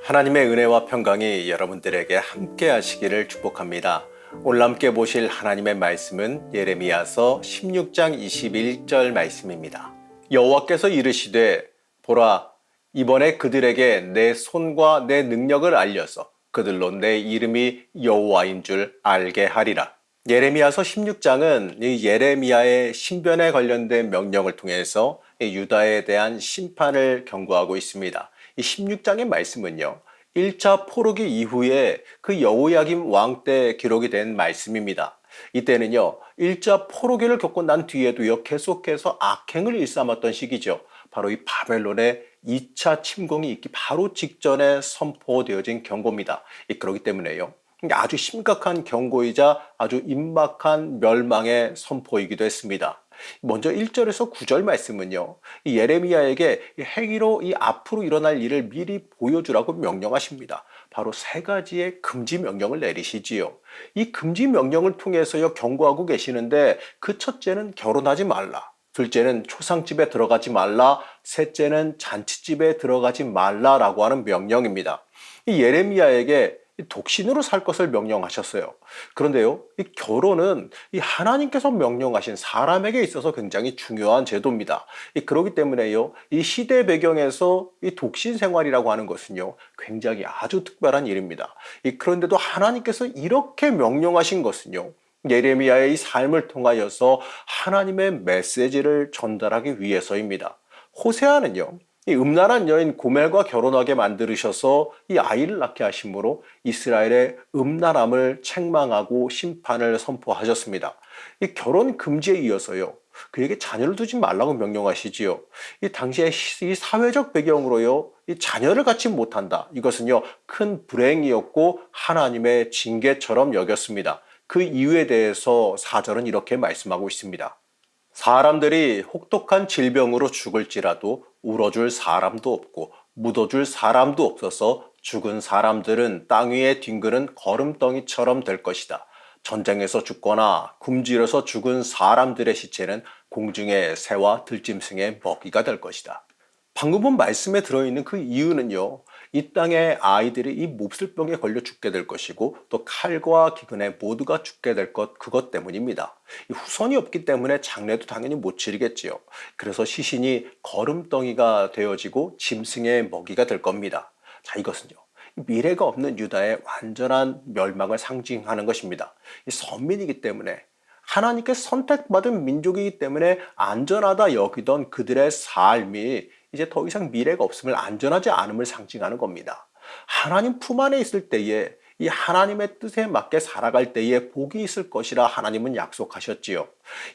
하나님의 은혜와 평강이 여러분들에게 함께 하시기를 축복합니다. 오늘 함께 보실 하나님의 말씀은 예레미야서 16장 21절 말씀입니다. 여호와께서 이르시되 보라, 이번에 그들에게 내 손과 내 능력을 알려서 그들로 내 이름이 여호와인 줄 알게 하리라. 예레미야서 16장은 이 예레미야의 신변에 관련된 명령을 통해서 유다에 대한 심판을 경고하고 있습니다. 이 16장의 말씀은요, 1차 포로기 이후에 그 여호야김 왕 때 기록이 된 말씀입니다. 이때는요, 1차 포로기를 겪고 난 뒤에도요, 계속해서 악행을 일삼았던 시기죠. 바로 이 바벨론의 2차 침공이 있기 바로 직전에 선포되어진 경고입니다. 그렇기 때문에요, 아주 심각한 경고이자 아주 임박한 멸망의 선포이기도 했습니다. 먼저 1절에서 9절 말씀은요, 이 예레미야에게 행위로 이 앞으로 일어날 일을 미리 보여주라고 명령하십니다. 바로 세 가지의 금지 명령을 내리시지요. 이 금지 명령을 통해서요, 경고하고 계시는데, 그 첫째는 결혼하지 말라, 둘째는 초상집에 들어가지 말라, 셋째는 잔치집에 들어가지 말라라고 하는 명령입니다. 이 예레미야에게 독신으로 살 것을 명령하셨어요. 그런데요, 이 결혼은 이 하나님께서 명령하신 사람에게 있어서 굉장히 중요한 제도입니다. 그렇기 때문에요, 이 시대 배경에서 이 독신 생활이라고 하는 것은요, 굉장히 아주 특별한 일입니다. 그런데도 하나님께서 이렇게 명령하신 것은요, 예레미야의 이 삶을 통하여서 하나님의 메시지를 전달하기 위해서입니다. 호세아는요, 이 음란한 여인 고멜과 결혼하게 만들으셔서 이 아이를 낳게 하심으로 이스라엘의 음란함을 책망하고 심판을 선포하셨습니다. 이 결혼 금지에 이어서요, 그에게 자녀를 두지 말라고 명령하시지요. 이 당시의 이 사회적 배경으로요, 이 자녀를 갖지 못한다, 이것은요, 큰 불행이었고 하나님의 징계처럼 여겼습니다. 그 이유에 대해서 4절은 이렇게 말씀하고 있습니다. 사람들이 혹독한 질병으로 죽을지라도 울어줄 사람도 없고 묻어줄 사람도 없어서 죽은 사람들은 땅 위에 뒹그는 거름덩이처럼 될 것이다. 전쟁에서 죽거나 굶주려서 죽은 사람들의 시체는 공중의 새와 들짐승의 먹이가 될 것이다. 방금 본 말씀에 들어있는 그 이유는요, 이 땅의 아이들이 이 몹쓸병에 걸려 죽게 될 것이고 또 칼과 기근에 모두가 죽게 될 그것 때문입니다. 이 후손이 없기 때문에 장례도 당연히 못 치르겠지요. 그래서 시신이 거름덩이가 되어지고 짐승의 먹이가 될 겁니다. 자, 이것은요, 미래가 없는 유다의 완전한 멸망을 상징하는 것입니다. 이 선민이기 때문에, 하나님께 선택받은 민족이기 때문에 안전하다 여기던 그들의 삶이 이제 더 이상 미래가 없음을, 안전하지 않음을 상징하는 겁니다. 하나님 품 안에 있을 때에, 이 하나님의 뜻에 맞게 살아갈 때에 복이 있을 것이라 하나님은 약속하셨지요.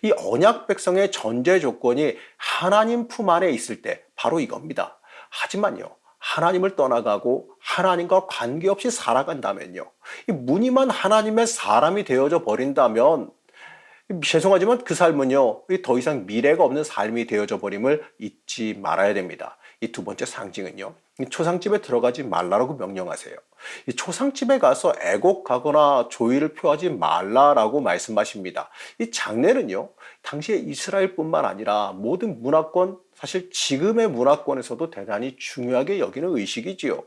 이 언약 백성의 전제 조건이 하나님 품 안에 있을 때 바로 이겁니다. 하지만요, 하나님을 떠나가고 하나님과 관계없이 살아간다면요, 이 무늬만 하나님의 사람이 되어져 버린다면, 죄송하지만 그 삶은요, 더 이상 미래가 없는 삶이 되어져 버림을 잊지 말아야 됩니다. 이 두 번째 상징은요, 초상집에 들어가지 말라라고 명령하세요. 이 초상집에 가서 애곡하거나 조의를 표하지 말라라고 말씀하십니다. 이 장례는요, 당시에 이스라엘뿐만 아니라 모든 문화권, 사실 지금의 문화권에서도 대단히 중요하게 여기는 의식이지요.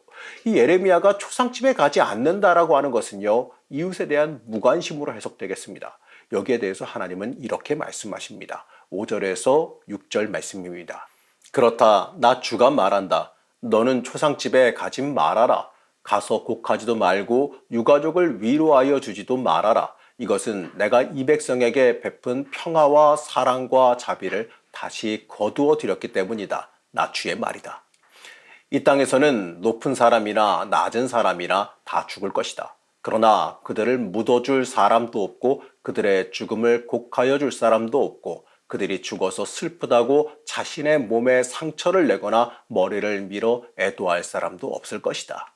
이 예레미야가 초상집에 가지 않는다라고 하는 것은요, 이웃에 대한 무관심으로 해석되겠습니다. 여기에 대해서 하나님은 이렇게 말씀하십니다. 5절에서 6절 말씀입니다. 그렇다, 나 주가 말한다. 너는 초상집에 가지 말아라. 가서 곡하지도 말고 유가족을 위로하여 주지도 말아라. 이것은 내가 이 백성에게 베푼 평화와 사랑과 자비를 다시 거두어 드렸기 때문이다. 나 주의 말이다. 이 땅에서는 높은 사람이나 낮은 사람이나 다 죽을 것이다. 그러나 그들을 묻어줄 사람도 없고 그들의 죽음을 곡하여 줄 사람도 없고 그들이 죽어서 슬프다고 자신의 몸에 상처를 내거나 머리를 밀어 애도할 사람도 없을 것이다.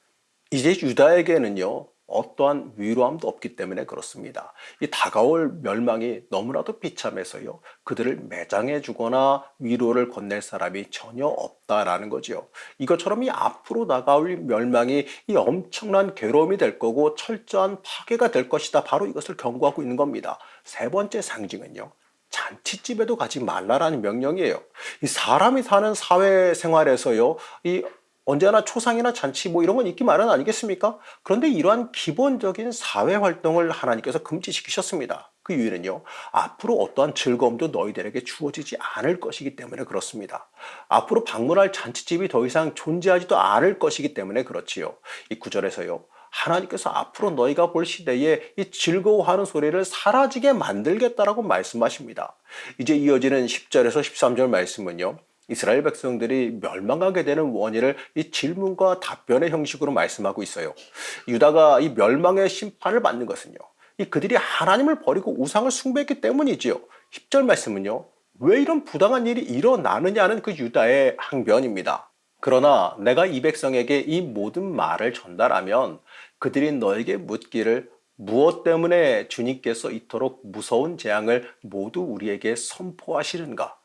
이제 유다에게는요, 어떠한 위로함도 없기 때문에 그렇습니다. 이 다가올 멸망이 너무나도 비참해서요, 그들을 매장해 주거나 위로를 건넬 사람이 전혀 없다라는 거죠. 이것처럼 이 앞으로 다가올 멸망이 이 엄청난 괴로움이 될 거고 철저한 파괴가 될 것이다. 바로 이것을 경고하고 있는 겁니다. 세 번째 상징은요, 잔치집에도 가지 말라라는 명령이에요. 이 사람이 사는 사회생활에서요, 이 언제나 초상이나 잔치 뭐 이런 건 있기 마련 아니겠습니까? 그런데 이러한 기본적인 사회 활동을 하나님께서 금지시키셨습니다. 그 이유는요, 앞으로 어떠한 즐거움도 너희들에게 주어지지 않을 것이기 때문에 그렇습니다. 앞으로 방문할 잔치집이 더 이상 존재하지도 않을 것이기 때문에 그렇지요. 이 구절에서요, 하나님께서 앞으로 너희가 볼 시대에 이 즐거워하는 소리를 사라지게 만들겠다라고 말씀하십니다. 이제 이어지는 10절에서 13절 말씀은요, 이스라엘 백성들이 멸망하게 되는 원인을 이 질문과 답변의 형식으로 말씀하고 있어요. 유다가 이 멸망의 심판을 받는 것은요, 이 그들이 하나님을 버리고 우상을 숭배했기 때문이지요. 10절 말씀은요, 왜 이런 부당한 일이 일어나느냐는 그 유다의 항변입니다. 그러나 내가 이 백성에게 이 모든 말을 전달하면 그들이 너에게 묻기를 무엇 때문에 주님께서 이토록 무서운 재앙을 모두 우리에게 선포하시는가?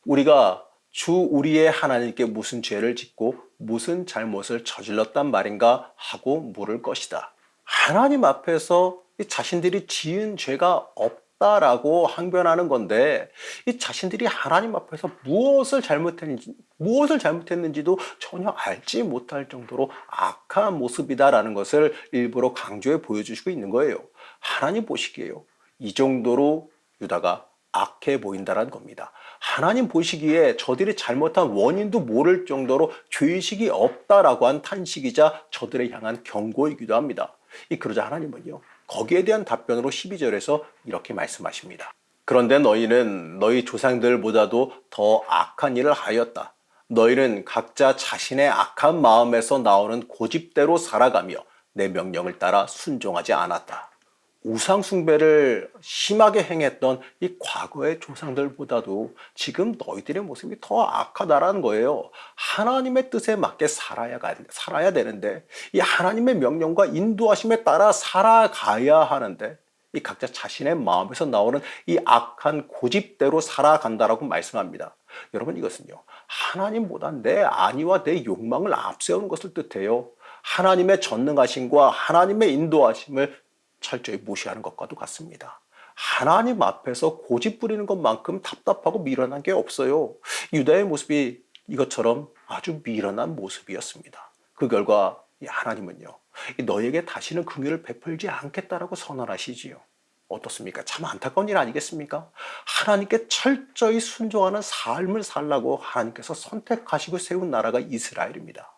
우리가 주 우리의 하나님께 무슨 죄를 짓고 무슨 잘못을 저질렀단 말인가 하고 물을 것이다. 하나님 앞에서 자신들이 지은 죄가 없다라고 항변하는 건데, 이 자신들이 하나님 앞에서 무엇을 잘못했는지도 전혀 알지 못할 정도로 악한 모습이다라는 것을 일부러 강조해 보여주시고 있는 거예요. 하나님 보시기에요, 이 정도로 유다가 악해 보인다는 겁니다. 하나님 보시기에 저들이 잘못한 원인도 모를 정도로 죄의식이 없다라고 한 탄식이자 저들을 향한 경고이기도 합니다. 그러자 하나님은요, 거기에 대한 답변으로 12절에서 이렇게 말씀하십니다. 그런데 너희는 너희 조상들보다도 더 악한 일을 하였다. 너희는 각자 자신의 악한 마음에서 나오는 고집대로 살아가며 내 명령을 따라 순종하지 않았다. 우상 숭배를 심하게 행했던 이 과거의 조상들보다도 지금 너희들의 모습이 더 악하다라는 거예요. 하나님의 뜻에 맞게 살아야 되는데, 이 하나님의 명령과 인도하심에 따라 살아가야 하는데, 이 각자 자신의 마음에서 나오는 이 악한 고집대로 살아간다라고 말씀합니다. 여러분, 이것은요, 하나님보다 내 안위와 내 욕망을 앞세우는 것을 뜻해요. 하나님의 전능하심과 하나님의 인도하심을 철저히 무시하는 것과도 같습니다. 하나님 앞에서 고집 부리는 것만큼 답답하고 미련한 게 없어요. 유다의 모습이 이것처럼 아주 미련한 모습이었습니다. 그 결과 하나님은요, 너희에게 다시는 긍휼을 베풀지 않겠다라고 선언하시지요. 어떻습니까? 참 안타까운 일 아니겠습니까? 하나님께 철저히 순종하는 삶을 살라고 하나님께서 선택하시고 세운 나라가 이스라엘입니다.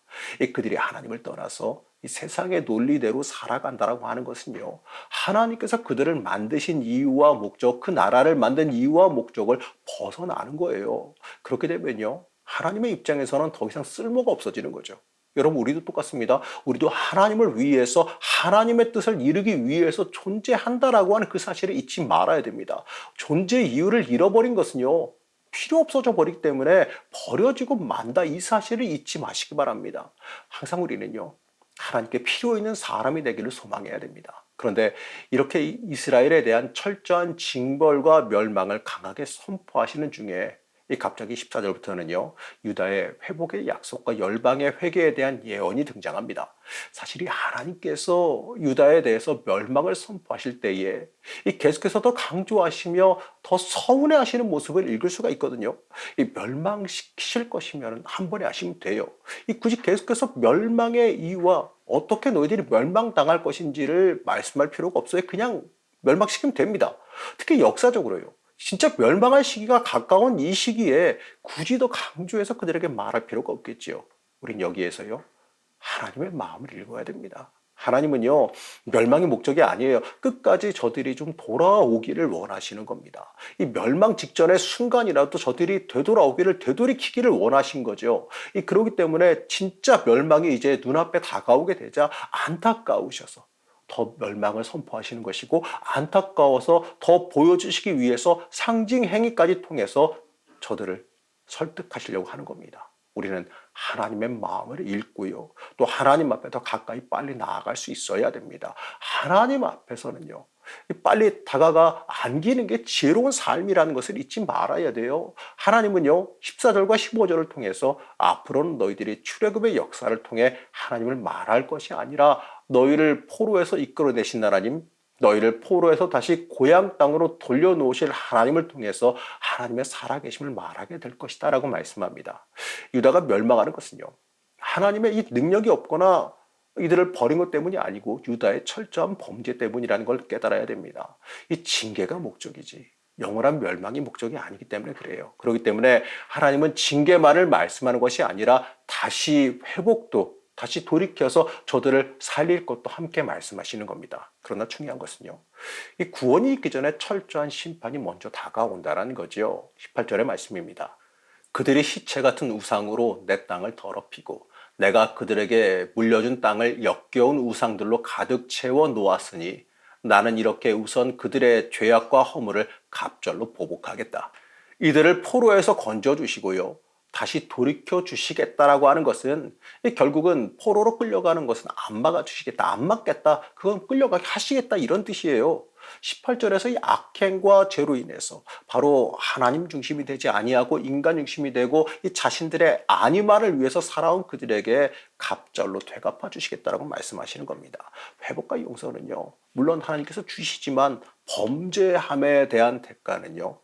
그들이 하나님을 떠나서 이 세상의 논리대로 살아간다라고 하는 것은요, 하나님께서 그들을 만드신 이유와 목적, 그 나라를 만든 이유와 목적을 벗어나는 거예요. 그렇게 되면요, 하나님의 입장에서는 더 이상 쓸모가 없어지는 거죠. 여러분, 우리도 똑같습니다. 우리도 하나님을 위해서, 하나님의 뜻을 이루기 위해서 존재한다라고 하는 그 사실을 잊지 말아야 됩니다. 존재 이유를 잃어버린 것은요, 필요 없어져 버리기 때문에 버려지고 만다, 이 사실을 잊지 마시기 바랍니다. 항상 우리는요, 하나님께 필요 있는 사람이 되기를 소망해야 됩니다. 그런데 이렇게 이스라엘에 대한 철저한 징벌과 멸망을 강하게 선포하시는 중에 갑자기 14절부터는요, 유다의 회복의 약속과 열방의 회개에 대한 예언이 등장합니다. 사실 이 하나님께서 유다에 대해서 멸망을 선포하실 때에 계속해서 더 강조하시며 더 서운해하시는 모습을 읽을 수가 있거든요. 멸망시키실 것이면 한 번에 하시면 돼요. 굳이 계속해서 멸망의 이유와 어떻게 너희들이 멸망당할 것인지를 말씀할 필요가 없어요. 그냥 멸망시키면 됩니다. 특히 역사적으로요, 진짜 멸망할 시기가 가까운 이 시기에 굳이 더 강조해서 그들에게 말할 필요가 없겠지요. 우린 여기에서요, 하나님의 마음을 읽어야 됩니다. 하나님은요, 멸망의 목적이 아니에요. 끝까지 저들이 좀 돌아오기를 원하시는 겁니다. 이 멸망 직전의 순간이라도 저들이 되돌이키기를 원하신 거죠. 그러기 때문에 진짜 멸망이 이제 눈앞에 다가오게 되자 안타까우셔서 더 멸망을 선포하시는 것이고, 안타까워서 더 보여주시기 위해서 상징 행위까지 통해서 저들을 설득하시려고 하는 겁니다. 우리는 하나님의 마음을 읽고요, 또 하나님 앞에 더 가까이 빨리 나아갈 수 있어야 됩니다. 하나님 앞에서는요, 빨리 다가가 안기는 게 지혜로운 삶이라는 것을 잊지 말아야 돼요. 하나님은요, 14절과 15절을 통해서 앞으로는 너희들이 출애굽의 역사를 통해 하나님을 말할 것이 아니라 너희를 포로에서 이끌어내신 하나님, 너희를 포로에서 다시 고향 땅으로 돌려놓으실 하나님을 통해서 하나님의 살아계심을 말하게 될 것이다 라고 말씀합니다. 유다가 멸망하는 것은요, 하나님의 이 능력이 없거나 이들을 버린 것 때문이 아니고 유다의 철저한 범죄 때문이라는 걸 깨달아야 됩니다. 이 징계가 목적이지 영원한 멸망이 목적이 아니기 때문에 그래요. 그렇기 때문에 하나님은 징계만을 말씀하는 것이 아니라 다시 회복도, 다시 돌이켜서 저들을 살릴 것도 함께 말씀하시는 겁니다. 그러나 중요한 것은요, 이 구원이 있기 전에 철저한 심판이 먼저 다가온다는 거죠. 18절의 말씀입니다. 그들이 시체 같은 우상으로 내 땅을 더럽히고 내가 그들에게 물려준 땅을 역겨운 우상들로 가득 채워 놓았으니 나는 이렇게 우선 그들의 죄악과 허물을 갑절로 보복하겠다. 이들을 포로에서 건져주시고요, 다시 돌이켜 주시겠다라고 하는 것은 결국은 포로로 끌려가는 것은 안 막아주시겠다, 안 막겠다, 그건 끌려가게 하시겠다 이런 뜻이에요. 18절에서 이 악행과 죄로 인해서 바로 하나님 중심이 되지 아니하고 인간 중심이 되고 이 자신들의 안위만을 위해서 살아온 그들에게 갑절로 되갚아 주시겠다라고 말씀하시는 겁니다. 회복과 용서는요, 물론 하나님께서 주시지만 범죄함에 대한 대가는요,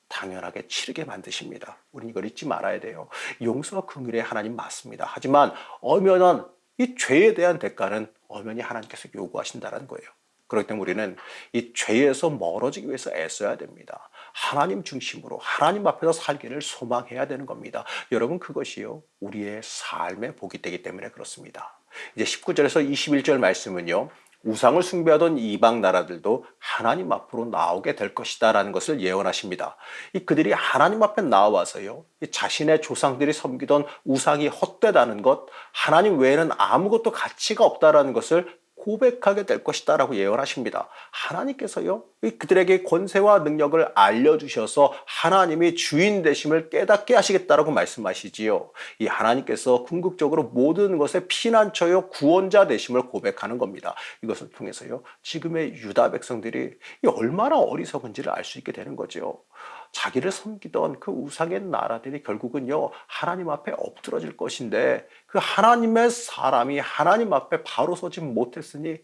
당연하게 치르게 만드십니다. 우리는 이걸 잊지 말아야 돼요. 용서와 긍휼의 하나님 맞습니다. 하지만 엄연한 이 죄에 대한 대가는 엄연히 하나님께서 요구하신다는 거예요. 그렇기 때문에 우리는 이 죄에서 멀어지기 위해서 애써야 됩니다. 하나님 중심으로 하나님 앞에서 살기를 소망해야 되는 겁니다. 여러분, 그것이요, 우리의 삶의 복이 되기 때문에 그렇습니다. 이제 19절에서 21절 말씀은요, 우상을 숭배하던 이방 나라들도 하나님 앞으로 나오게 될 것이다 라는 것을 예언하십니다. 그들이 하나님 앞에 나와서요, 자신의 조상들이 섬기던 우상이 헛되다는 것, 하나님 외에는 아무것도 가치가 없다라는 것을 고백하게 될 것이다 라고 예언하십니다. 하나님께서요, 그들에게 권세와 능력을 알려주셔서 하나님이 주인 되심을 깨닫게 하시겠다라고 말씀하시지요. 이 하나님께서 궁극적으로 모든 것의 피난처요 구원자 되심을 고백하는 겁니다. 이것을 통해서요, 지금의 유다 백성들이 얼마나 어리석은지를 알 수 있게 되는 거죠. 자기를 섬기던 그 우상의 나라들이 결국은요, 하나님 앞에 엎드러질 것인데 그 하나님의 사람이 하나님 앞에 바로 서지 못했으니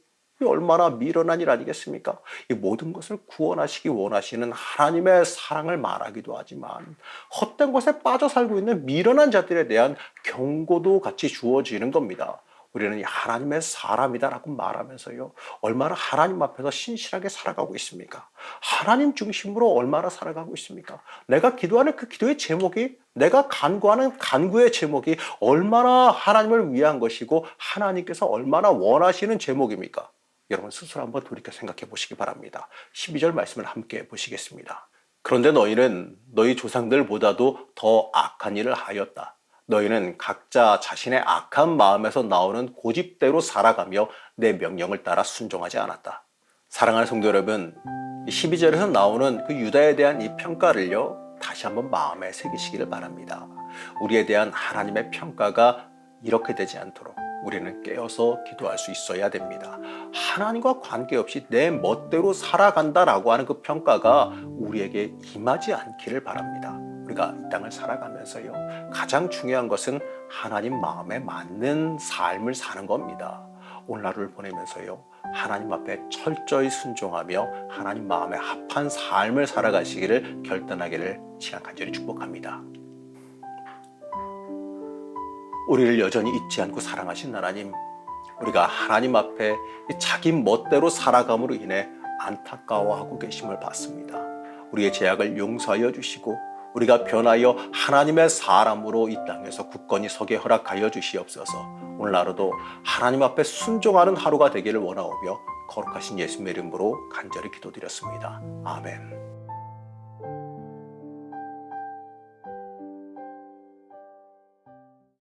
얼마나 미련한 일 아니겠습니까? 이 모든 것을 구원하시기 원하시는 하나님의 사랑을 말하기도 하지만 헛된 것에 빠져 살고 있는 미련한 자들에 대한 경고도 같이 주어지는 겁니다. 우리는 하나님의 사람이다라고 말하면서요, 얼마나 하나님 앞에서 신실하게 살아가고 있습니까? 하나님 중심으로 얼마나 살아가고 있습니까? 내가 기도하는 그 기도의 제목이, 내가 간구하는 간구의 제목이 얼마나 하나님을 위한 것이고 하나님께서 얼마나 원하시는 제목입니까? 여러분 스스로 한번 돌이켜 생각해 보시기 바랍니다. 12절 말씀을 함께 보시겠습니다. 그런데 너희는 너희 조상들보다도 더 악한 일을 하였다. 너희는 각자 자신의 악한 마음에서 나오는 고집대로 살아가며 내 명령을 따라 순종하지 않았다. 사랑하는 성도 여러분, 12절에서 나오는 그 유다에 대한 이 평가를요, 다시 한번 마음에 새기시기를 바랍니다. 우리에 대한 하나님의 평가가 이렇게 되지 않도록 우리는 깨어서 기도할 수 있어야 됩니다. 하나님과 관계없이 내 멋대로 살아간다라고 하는 그 평가가 우리에게 임하지 않기를 바랍니다. 우리가 이 땅을 살아가면서요, 가장 중요한 것은 하나님 마음에 맞는 삶을 사는 겁니다. 오늘 하루를 보내면서요, 하나님 앞에 철저히 순종하며 하나님 마음에 합한 삶을 살아가시기를 결단하기를 지난 간절히 축복합니다. 우리를 여전히 잊지 않고 사랑하신 하나님, 우리가 하나님 앞에 자기 멋대로 살아감으로 인해 안타까워하고 계심을 봤습니다. 우리의 죄악을 용서하여 주시고 우리가 변하여 하나님의 사람으로 이 땅에서 굳건히 서게 허락하여 주시옵소서. 오늘 하루도 하나님 앞에 순종하는 하루가 되기를 원하오며 거룩하신 예수님의 이름으로 간절히 기도드렸습니다. 아멘.